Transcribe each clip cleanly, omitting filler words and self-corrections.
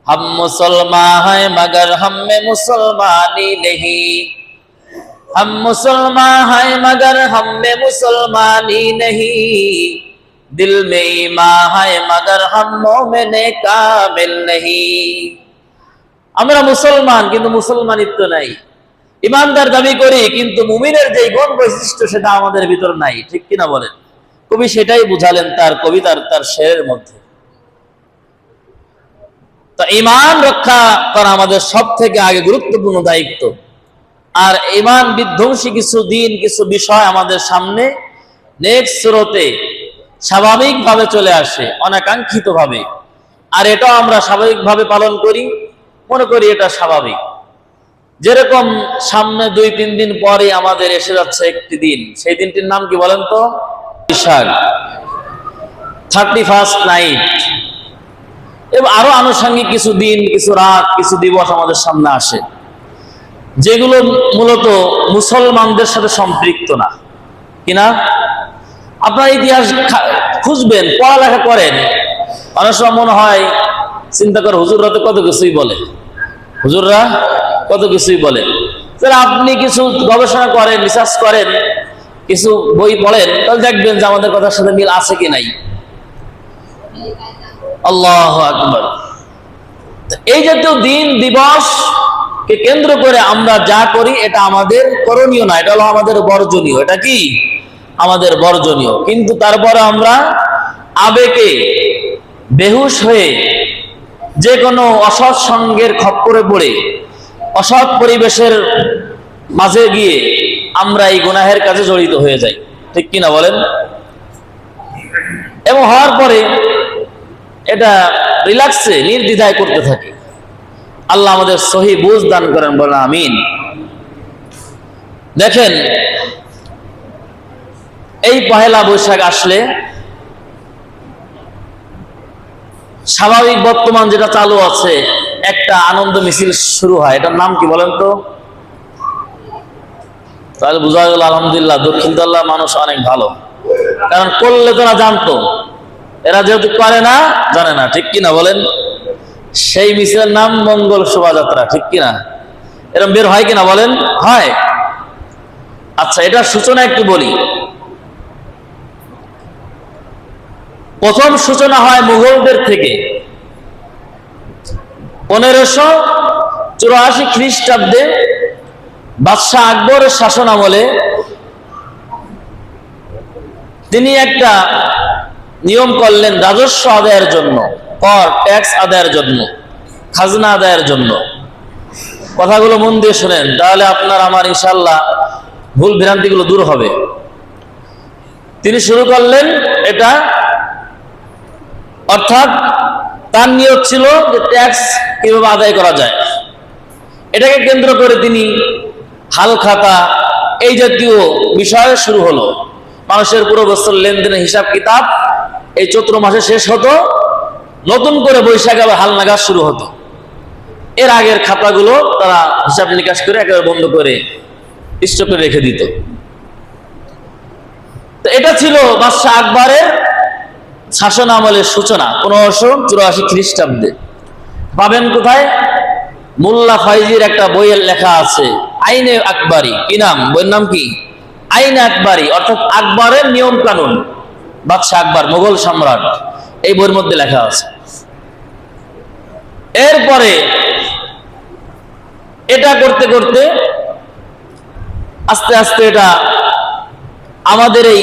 हम मुसलमान हैं मगर हम में मुसलमानी नहीं, हम मुसलमान हैं मगर हम में मुसलमानी नहीं, दिल में ईमान है मगर हम मोमिने कामिल नहीं। আমরা মুসলমান কিন্তু মুসলমানিত্ব নাই, ইমানদার দাবি করি কিন্তু মুমিনের যে গুণ বৈশিষ্ট্য সেটা আমাদের ভিতর নাই, ঠিক কিনা বলেন? কবি সেটাই বুঝালেন তার কবিতার, তার শেরের মধ্যে। তো ঈমান রক্ষা করা আমাদের সবথেকে আগে গুরুত্বপূর্ণ দায়িত্ব। আর ঈমান বিধ্বংসী কিছু দিন, কিছু বিষয় আমাদের সামনে নেক্সট স্রোতে স্বাভাবিকভাবে চলে আসে, অনাকাঙ্ক্ষিতভাবে। আর এটাও আমরা স্বাভাবিকভাবে পালন করি, মনে করি এটা স্বাভাবিক। যেরকম সামনে 2-3 দিন পরে আমাদের এসে যাচ্ছে একটি দিন, সেই দিনটির নাম কি বলেন তো? Baishakh, 31st night. এবং আরো আনুষঙ্গিক কিছু দিন, কিছু রাত, কিছু দিবস আমাদের সামনে আসে, যেগুলো মূলত মুসলমানদের সাথে সম্পৃক্ত না। কিনা? আপনার ইতিহাস খুঁজবেন, পড়ালেখা করেন, অনেক সময় মনে হয় চিন্তা করে হুজুররা তো কত কিছুই বলে, হুজুররা কত কিছুই বলে। আপনি কিছু গবেষণা করেন, রিসার্চ করেন, কিছু বই পড়েন, তাহলে দেখবেন যে আমাদের কথার সাথে মিল আছে কি নাই। আল্লাহু আকবার। এই জাতীয় দিন দিবস কে কেন্দ্র করে আমরা যা করি এটা আমাদের করণীয় না, এটা হলো আমাদের বর্জনীয়। এটা কি? আমাদের বর্জনীয়। কিন্তু তারপরে আমরা আবেগে বেহুশ হয়ে যে কোনো অসৎ সঙ্গের খপ্পরে পড়ে অসৎ পরিবেশের মাঝে গিয়ে আমরা এই গুনাহের কাজে জড়িত হয়ে যাই, ঠিক কিনা বলেন? এবং হওয়ার পরে এটা রিল্যাক্সে নির্দ্বিধায় করতে থাকি। আল্লাহ আমাদের সহি বুঝ দান করেন, বলেন আমিন। দেখেন, এই পহেলা বৈশাখ আসলে স্বাভাবিক বর্তমান যেটা চালু আছে, একটা আনন্দ মিছিল শুরু হয়। এটার নাম কি বলেন তো? তাহলে বোঝা গেল আলহামদুলিল্লাহ দক্ষিণ তল্লার মানুষ অনেক ভালো, কারণ করলে তো না জানতো, এরা যেহেতু করে না, জানে না, ঠিক কিনা বলেন? সেই মিছিলের নাম মঙ্গল শোভাযাত্রা, ঠিক কিনা? এরকম বের হয় কিনা বলেন? হয়। আচ্ছা, এটার সূচনা একটু বলি। প্রথম সূচনা হয় মুঘলদের থেকে। 1584 খ্রিস্টাব্দে বাদশাহ আকবরের শাসন আমলে তিনি একটা নিয়ম করলেন রাজস্ব আদায়ের জন্য, কর ট্যাক্স আদায়ের জন্য, খাজনা আদায়ের জন্য। কথাগুলো মন দিয়ে শুনেন, তাহলে আপনার আমার ইনশাআল্লাহ ভুল ভ্রান্তিগুলো দূর হবে। তিনি শুরু করলেন এটা, অর্থাৎ তার নিয়ত ছিল যে ট্যাক্স কিভাবে আদায় করা যায়। এটাকে কেন্দ্র করে তিনি হাল খাতা এই জাতীয় বিষয় শুরু হলো। মানুষের পুরো বছর লেনদেনের হিসাব কিতাব এই চৈত্র মাসে শেষ হতো, নতুন করে বৈশাখে আবার হাল নাগাদ শুরু হতো। এর আগের খাতাগুলো তারা হিসাব নিকাশ করে একেবারে বন্ধ করে স্টক করে রেখে দিত। তো এটা ছিল বাদশাহ আকবরের শাসন আমলের সূচনা 1584 খ্রিস্টাব্দে। পাবেন কোথায়? মোল্লা ফাইজির একটা বইয়ের লেখা আছে, আইনে আকবরী। কি নাম বইয়ের? নাম কি? আইনে আকবরী, অর্থাৎ আকবরের নিয়ম কানুন। বাদশাহ আকবর, মোগল সম্রাট, এই বইয়ের মধ্যে লেখা আছে। এরপরে এটা করতে করতে আস্তে আস্তে এটা আমাদের এই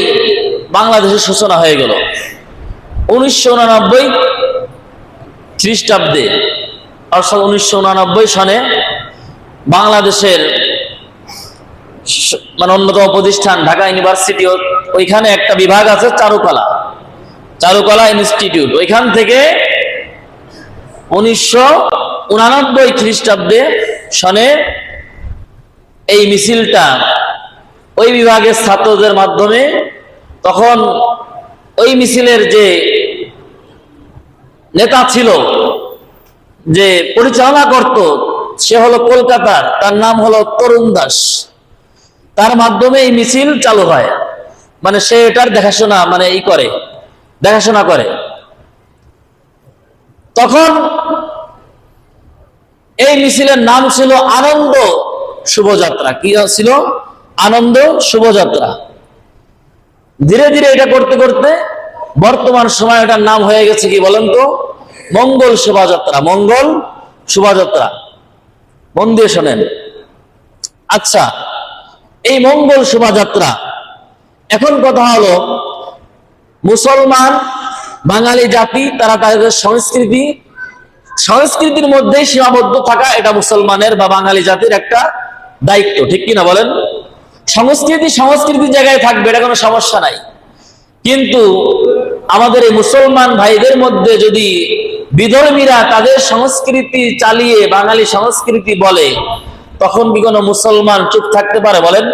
বাংলাদেশের সূচনা হয়ে গেল 1989 খ্রিস্টাব্দে। অর্থাৎ 1989 সনে বাংলাদেশের মানে অন্যতম প্রতিষ্ঠান ঢাকা ইউনিভার্সিটি, ওইখানে একটা বিভাগ আছে চারুকলা, চারুকলা ইনস্টিটিউট। ওইখান থেকে 1989 খ্রিস্টাব্দে সনে এই মিছিলটা ওই বিভাগের ছাত্রদের মাধ্যমে, তখন ওই মিছিলের যে নেতা ছিল, যে পরিচালনা করত, সে হলো কলকাতার, তার নাম হলো তরুণ দাস। তার মাধ্যমে এই মিছিল চালু হয়। মানে সে এটার দেখাশোনা, মানে ই করে, দেখাশোনা করে। তখন এই মিছিলের নাম ছিল আনন্দ শুভযাত্রা। কি ছিল? আনন্দ শুভযাত্রা। ধীরে ধীরে এটা করতে করতে বর্তমান সময় এটার নাম হয়ে গেছে কি বলেন তো? মঙ্গল শোভাযাত্রা। মঙ্গল শোভাযাত্রা। মন দিয়ে শোনেন। আচ্ছা, এই মঙ্গল শোভাযাত্রা, এখন কথা হলো মুসলমান বাঙালি জাতি তারা তাদের সংস্কৃতির মধ্যেই সীমাবদ্ধ থাকা, এটা মুসলমানের বা বাঙালি জাতির একটা দায়িত্ব, ঠিক কিনা বলেন? সংস্কৃতির জায়গায় থাকবে, এটা কোনো সমস্যা নাই। কিন্তু আমাদের এই মুসলমান ভাইদের মধ্যে যদি বিধর্মীরা তাদের সংস্কৃতি চালিয়ে বাঙালি সংস্কৃতি বলে, তখন কি কোনো মুসলমান চুপ থাকতে পারে বলেন?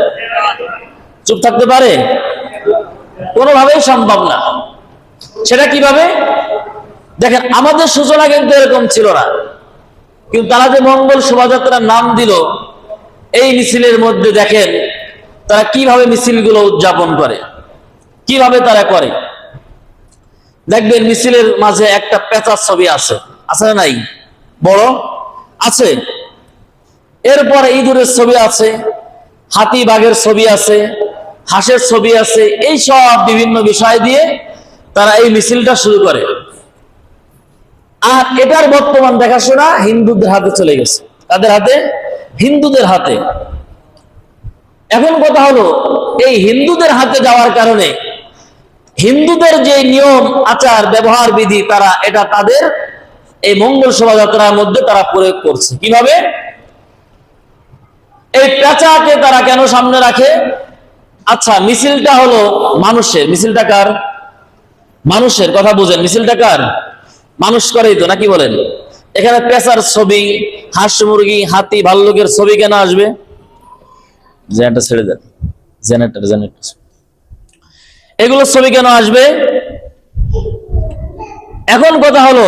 চুপ থাকতে পারে? কোনোভাবেই সম্ভব না। সেটা কিভাবে? দেখেন, আমাদের সূচনা কিন্তু এরকম ছিল না, কিন্তু তারা যে মঙ্গল শোভাযাত্রার নাম দিল, এই মিছিলের মধ্যে দেখেন তারা কিভাবে মিছিলগুলো উদযাপন করে, কিভাবে তারা করে। দেখবেন মিছিলের মাঝে একটা পেঁচার ছবি আছে, আছে না নাই? বড় আছে। এরপরে ইঁদুরের ছবি আছে, হাতি বাঘের ছবি আছে, হাঁসের ছবি আছে। এই সব বিভিন্ন বিষয় দিয়ে তারা এই মিছিলটা শুরু করে। আর এটার বর্তমান দেখাশোনা হিন্দুদের হাতে চলে গেছে। তাদের হাতে? হিন্দুদের হাতে। এখন কথা হলো, এই হিন্দুদের হাতে যাওয়ার কারণে হিন্দুদের যে নিয়ম আচার ব্যবহার বিধি, তারা এটা তাদের এই মঙ্গল শোভাযাত্রার মধ্যে তারা প্রয়োগ করছে। কিভাবে? এই পেঁচাকে তারা কেন সামনে রাখে? আচ্ছা, মিছিলটা হলো মানুষের। মিছিলটা কার? মানুষের। কথা বুঝেন, মিছিলটা কার? মানুষ করেই তো, নাকি বলেন? এখানে পেঁচার ছবি, হাঁস মুরগি, হাতি ভাল্লুকের ছবি কেন আসবে? জেনারেটর ছেড়ে দেন, জেনারেটর। এগুলো ছবি কেন আসবে? এখন কথা হলো,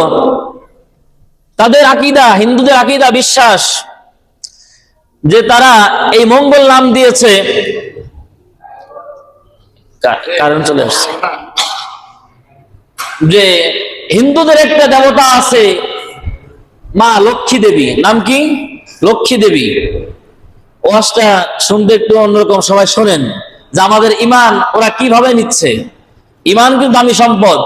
তাদের আকীদা, হিন্দুদের আকীদা, বিশ্বাস যে তারা এই মঙ্গল নাম দিয়েছে। কারেন্ট চলে আসছে। যে হিন্দুদের একটা দেবতা আছে মা লক্ষ্মী দেবী। নাম কি? লক্ষ্মী দেবী। ওয়াজটা শুনতে একটু অন্যরকম, সবাই শোনেন যে আমাদের ইমান ওরা কিভাবে নিচ্ছে। ইমান কিন্তু দামি সম্পদ।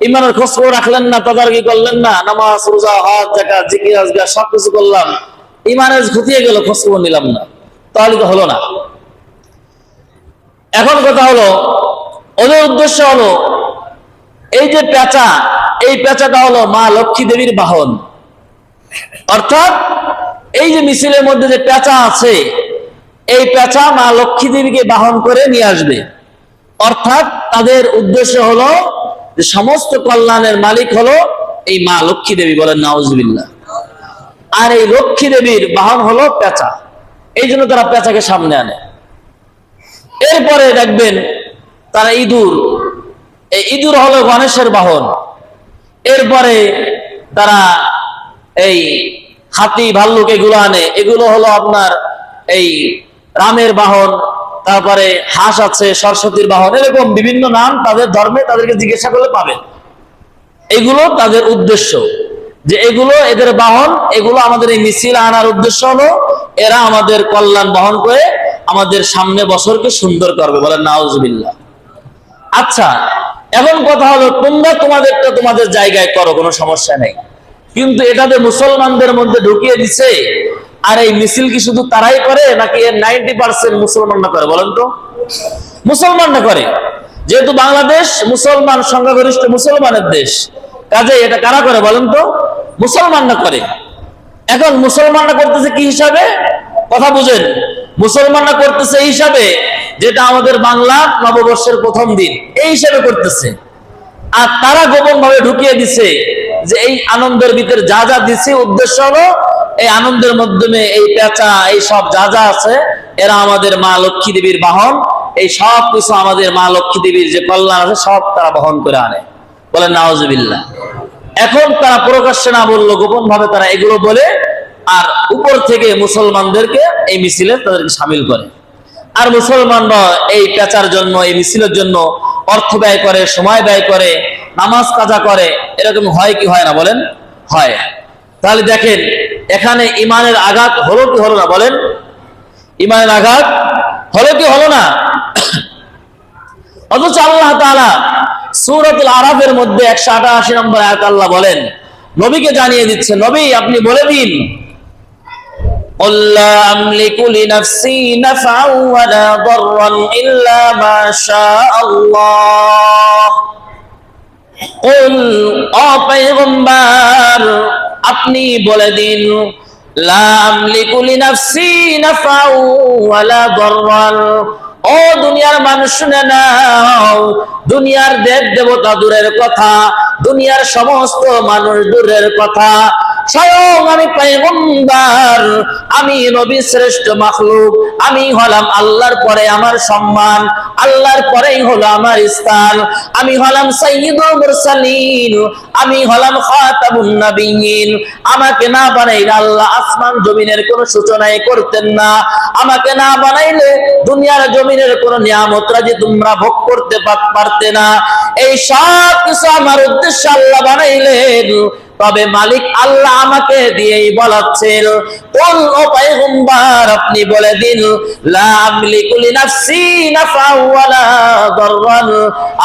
ইমানের খোঁজ খবর রাখলেন না, তদারকি করলেন না, নামাজ রোজা হজ যাকাত জিকির আজকার সবকিছু করলাম, ইমানের খতিয়ে গেল, খোঁজ খবর নিলাম না, তাহলে তো হলো না। এখন কথা হলো, ওদের উদ্দেশ্য হলো এই যে পেঁচা, এই পেঁচাটা হলো মা লক্ষ্মী দেবীর বাহন। অর্থাৎ এই যে মিছিলের মধ্যে যে পেঁচা আছে, এই পেঁচা মা লক্ষ্মী দেবীকে বাহন করে নিয়ে আসবে। অর্থাৎ তাদের উদ্দেশ্য হলো যে সমস্ত কল্যাণের মালিক হলো এই মা লক্ষ্মী দেবী। বলেন নাউজুবিল্লাহ। আর এই লক্ষ্মী দেবীর বাহন হলো পেঁচা, এই জন্য তারা পেঁচাকে সামনে আনে। এরপরে দেখবেন তারা ইঁদুর, এই ইঁদুর হলো গণেশের বাহন। এরপরে তারা এই হাতি ভাল্লুক এগুলো আনে, এগুলো হলো আপনার এই রামের বাহন। তারপরে হাঁস আছে সরস্বতীর বাহন। এরকম বিভিন্ন নাম তাদের ধর্মে, তাদেরকে জিজ্ঞাসা করলে পাবেন। এগুলো তাদের উদ্দেশ্য, যে এগুলো এদের বাহন, এগুলো আমাদের এই মিছিল আনার উদ্দেশ্য হলো এরা আমাদের কল্যাণ বহন করে আমাদের সামনে বছরকে সুন্দর করবে। বলেন নাউজুবিল্লাহ। আচ্ছা, এখন কথা হলো, তোমরা তোমাদেরটা তোমাদের জায়গায় করো, কোনো সমস্যা নেই, কিন্তু এটাতে মুসলমানদের মধ্যে ঢুকিয়ে দিছে। আর এই মিছিল কি শুধু তারাই করে নাকি এর 90% মুসলমানরা করে বলেন তো? মুসলমানরা করে। যেহেতু বাংলাদেশ মুসলমান সংখ্যাগরিষ্ঠ মুসলমানের দেশ, কাজে এটা কারা করে বলেন তো? মুসলমানরা করে। এখন মুসলমানরা করতেছে কি হিসাবে? কথা বুঝেন, মুসলমানরা করতেছে এই হিসাবে যেটা আমাদের বাংলা নববর্ষের প্রথম দিন, এই হিসাবে করতেছে। আর তারা গোপন ভাবে ঢুকিয়ে দিছে যে এই আনন্দের ভিতরে যা যা দিছে, উদ্দেশ্য হলো এই আনন্দের মাধ্যমে এই পেঁচা, এই সব যা যা আছে, এরা আমাদের মা লক্ষ্মী দেবীর বাহন। এই সব কিছু আমাদের মা লক্ষ্মী দেবীর যে কল্যাণ আছে সব তারা বহন করে আনে। বলেন নাউজুবিল্লাহ। এখন তারা প্রকাশ্যে না বললো, গোপন ভাবে তারা এগুলো বলে, আর উপর থেকে মুসলমানদেরকে এই মিছিলে তাদেরকে সামিল করে। আর মুসলমানরা এই পেঁচার জন্য, এই মিছিলের জন্য অর্থ ব্যয় করে, সময় ব্যয় করে, নামাজ কাজা করে। এরকম হয় কি হয় না বলেন? হয়। তাহলে দেখেন এখানে ইমানের আঘাত হলো কি হলো না বলেন? ইমানের আঘাত হলো কি হলো না? অথচ আল্লাহ তাআলা সূরাতুল আরাফের মধ্যে 188 নম্বর আয়াত আল্লাহ বলেন, নবীকে জানিয়ে দিচ্ছে, নবী আপনি বলে দিন, قل لا أملك لنفسي نفعا ولا ضرا إلا ما شاء الله قل ও পয়গম্বর আপনি বলে দিন, লা আমলিকু লিনাফসি নাফআন ওয়ালা দাররান, ও দুনিয়ার মানুষ শুনে নাও, দুনিয়ার দেব দেবতা দূরের কথা, দুনিয়ার সমস্ত মানুষ দূরের কথা, স্বয়ং আমি পয়গম্বর, আমি নবী শ্রেষ্ঠ মাখলুক, আমি হলাম আল্লাহর পরে আমার সম্মান, আল্লাহর পরেই হলো আমার স্থান, আমি হলাম সাইয়্যিদুল মুরসালিন, আমি হলাম খাতামুন নবিয়্যিন। আমাকে না বানাইলে আল্লাহ আসমান জমিনের কোনো সূচনাই করতেন না, আমাকে না বানাইলে দুনিয়ার জমিনের কোনো নিয়ামত রাজি তোমরা ভোগ করতে পারতে না। এই সব কিছু আমার উদ্দেশ্যে আল্লাহ বানাইলেন, তবে মালিক আল্লাহ আমাকে দিয়েই বলাচ্ছেন, কুল ও পয়গম্বর আপনি বলে দিন, লা আমলিকু লিনাফসি নাফআন ওয়ালা দাররান,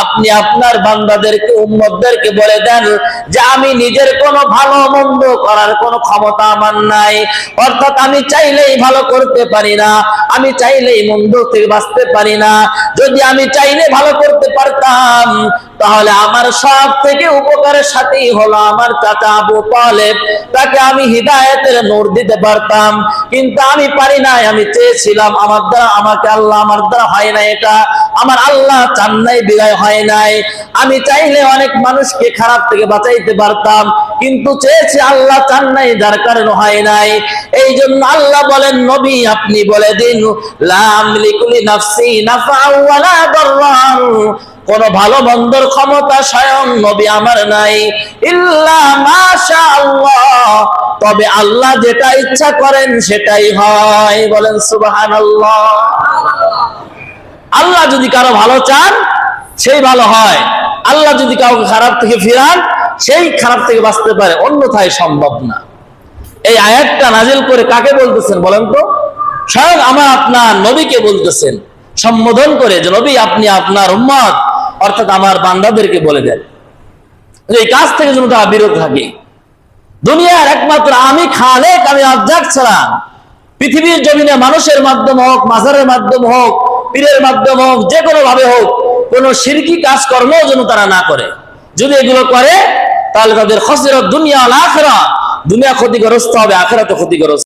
আপনি আপনার বান্দাদেরকে উম্মতদেরকে বলে দেন যে আমি নিজের কোনো ভালো মন্দ করার কোনো ক্ষমতা আমার নাই, অর্থাৎ আমি চাইলেই ভালো করতে পারি না, আমি চাইলেই মন্দ থেকে বাঁচতে পারি না। যদি আমি চাইলে ভালো করতে পারতাম তাহলে আমার সব থেকে উপকারের সাথেই হলো আমার চাচা আবু তালেব, তাকে আমি হিদায়াতের নূর দিতে পারতাম, কিন্তু আমি পারি নাই। আমি চেয়েছিলাম, আমার দ্বারা আমাকে আল্লাহ, আমার দ্বারা হয় না, এটা আমার আল্লাহ চান নাই বিদায় হয় নাই। আমি চাইলে অনেক মানুষকে খারাপ থেকে বাঁচাইতে পারতাম, কিন্তু চেয়েছি আল্লাহ চান নাই, যার কারণে হয় নাই। এই জন্য আল্লাহ বলেন, নবী আপনি বলে দিন, লা আমলিকু লিনাফসি নাফআন ওয়ালা দাররান, কোন ভালো মন্দর ক্ষমতা স্বয়ং নবী আমার নাই, ইল্লা মাশা আল্লাহ, তবে আল্লাহ যেটা ইচ্ছা করেন সেটাই হয়। বলেন সুবহানাল্লাহ। আল্লাহ যদি কারো ভালো চান সেই ভালো হয়, আল্লাহ যদি কাউকে খারাপ থেকে ফিরান সেই খারাপ থেকে বাঁচতে পারে, অন্যথায় সম্ভব না। এই আয়াতটা নাজিল করে কাকে বলতেছেন বলেন তো? স্বয়ং আমার আপনার নবীকে বলতেছেন সম্বোধন করে, যে নবী আপনি আপনার উম্মত অর্থাৎ আমার বান্দাদেরকে বলে দেন যে এই কাজ থেকে যেন তারা বিরত থাকে। দুনিয়ার একমাত্র আমি খালেক, আমি রাজ্জাক ছাড়া পৃথিবীর জমিনে মানুষের মাধ্যমে হোক, মাজারের মাধ্যমে হোক, পীরের মাধ্যমে হোক, যে কোনো ভাবে হোক, কোন শিরকি কাজ কর্মও যেন তারা না করে। যদি এগুলো করে তাহলে তাদের খসিরাত দুনিয়া ওয়াল আখিরাহ, দুনিয়া ক্ষতিগ্রস্ত হবে, আখিরাতে ক্ষতিগ্রস্ত।